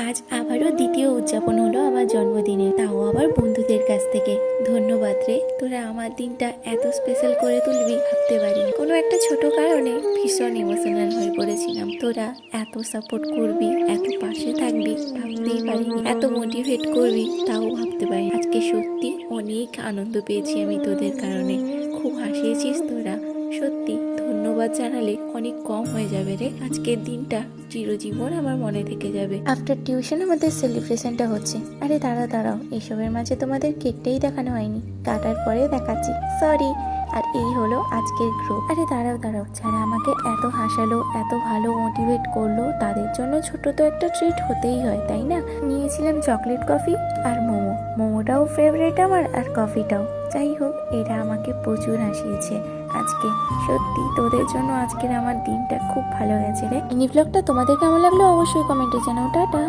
আজ আবারও দ্বিতীয় উদযাপন হলো আমার জন্মদিনে, তাও আবার বন্ধুদের কাছ থেকে। ধন্যবাদ রে, তোরা আমার দিনটা এত স্পেশাল করে তুলবি ভাবতে পারিনি। কোনো একটা ছোট কারণে ভীষণ ইমোশনাল হয়ে পড়েছিলাম। তোরা এত সাপোর্ট করবি, এত পাশে থাকবি ভাবতেই পারিনি, এত মোটিভেট করবি তাও ভাবতে পারিনি। আজকে সত্যি অনেক আনন্দ পেয়েছি আমি তোদের কারণে। খুব হাসিয়েছিস তোরা, সত্যি ধন্যবাদ জানালে অনেক কম হয়ে যাবে রে। আজকের দিনটা চিরজীবন আমার মনে থেকে যাবে। আফটার টিউশন আমাদের সেলিব্রেশনটা হচ্ছে। আরে দাঁড়াও, এসবের মাঝে তোমাদের কেকটাই দেখানো হয়নি, কাটার পরে দেখাচ্ছি, সরি। আর এই হলো আজকের গ্রুপ। আরে দাঁড়াও, যারা আমাকে এত হাসালো, এত ভালো মোটিভেট করলো, তাদের জন্য ছোট তো একটা ট্রিট হতেই হয়, তাই না? নিয়েছিলাম চকলেট কফি আর মোমোটাও ফেভারিট আমার, আর কফিটাও। যাই হোক, এরা আমাকে প্রচুর হাসিয়েছে আজকে। সত্যি তোদের জন্য আজকের আমার দিনটা খুব ভালো গেছে রে। মিনি ব্লগটা তোমাদের কেমন লাগলো অবশ্যই কমেন্টে জানাও। টাটা।